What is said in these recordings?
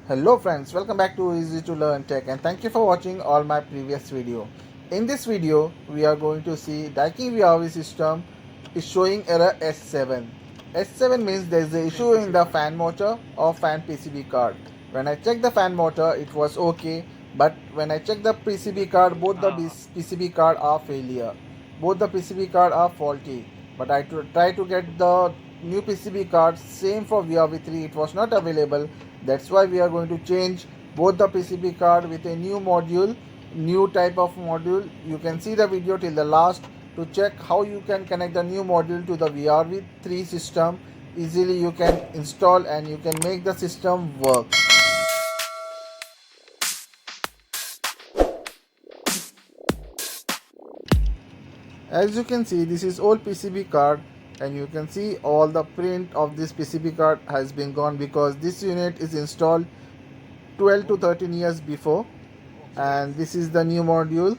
Hello friends, welcome back to Easy to Learn Tech and thank you for watching all my previous video. In this video, we are going to see Daikin VRV system is showing error H7. H7 means there is an issue in the fan motor or fan PCB card. When I checked the fan motor, it was okay, but when I check the PCB card, both the PCB card are failure. Both the PCB card are faulty. But I try to get the new PCB card, same for VRV3, it was not available. That's why we are going to change both the PCB card with a new module, new type of module. You can see the video till the last to check how you can connect the new module to the VRV3 system. Easily you can install and you can make the system work. As you can see, this is old PCB card and you can see all the print of this PCB card has been gone because this unit is installed 12 to 13 years before. And this is the new module.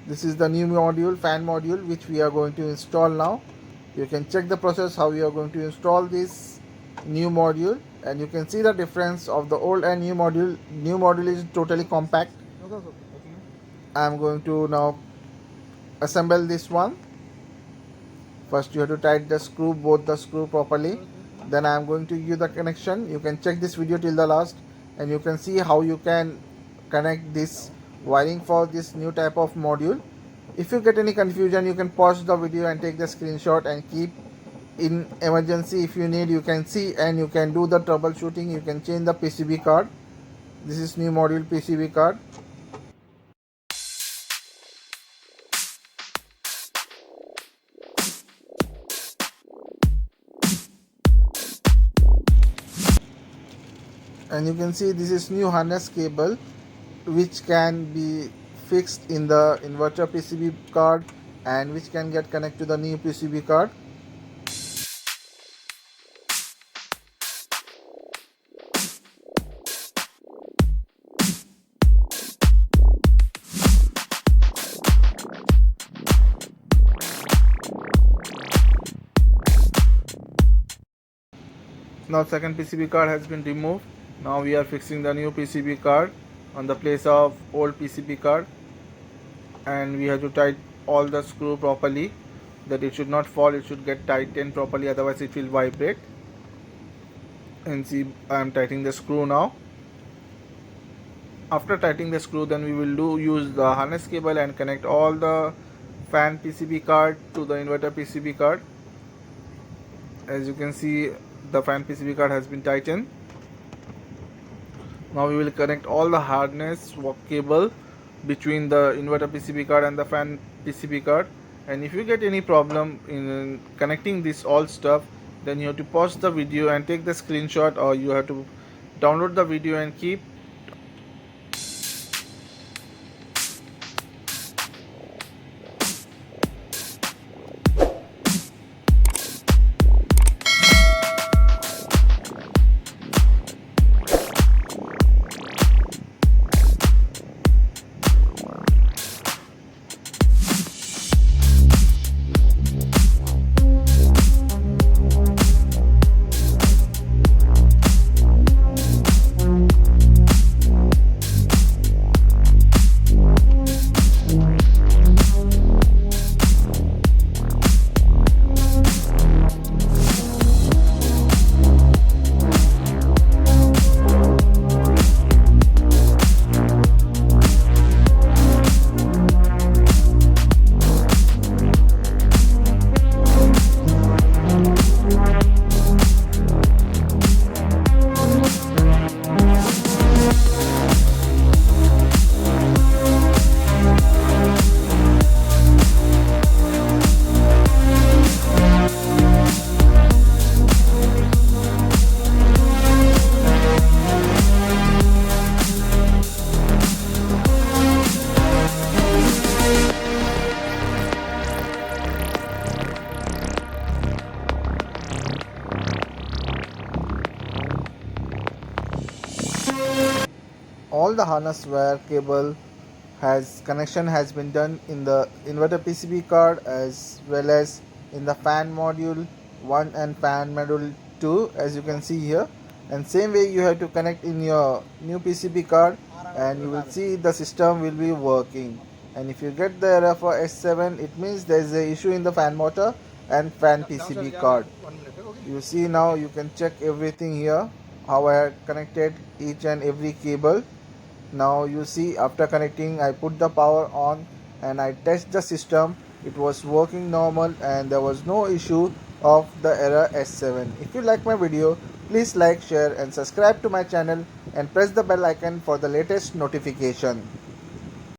This is the new module, fan module, which we are going to install now. You can check the process how we are going to install this new module, and you can see the difference of the old and new module. New module is totally compact. I am going to now assemble this one. First you have to tighten the screw, both the screw properly. Then I am going to give you the connection. You can check this video till the last and you can see how you can connect this wiring for this new type of module. If you get any confusion, you can pause the video and take the screenshot and keep in emergency. If you need, you can see and you can do the troubleshooting. You can change the PCB card. This is new module PCB card. And you can see this is new harness cable which can be fixed in the inverter PCB card and which can get connected to the new PCB card. Now second PCB card has been removed. Now we are fixing the new PCB card on the place of old PCB card, and we have to tighten all the screw properly that it should not fall. It should get tightened properly, otherwise it will vibrate. And see, I am tightening the screw now. After tightening the screw, then we will use the harness cable and connect all the fan PCB card to the inverter PCB card. As you can see, the fan PCB card has been tightened. Now we will connect all the harness cable between the inverter PCB card and the fan PCB card. And if you get any problem in connecting this all stuff, then you have to pause the video and take the screenshot, or you have to download the video and keep. All the harness wire cable connection has been done in the inverter PCB card as well as in the fan module 1 and fan module 2, as you can see here. And same way you have to connect in your new PCB card, and you will see the system will be working. And if you get the error for S7, it means there is a issue in the fan motor and fan PCB card. You see now, you can check everything here, how I had connected each and every cable. Now you see, after connecting, I put the power on and I test the system. It was working normal and there was no issue of the error S7. If you like my video, please like, share and subscribe to my channel and press the bell icon for the latest notification.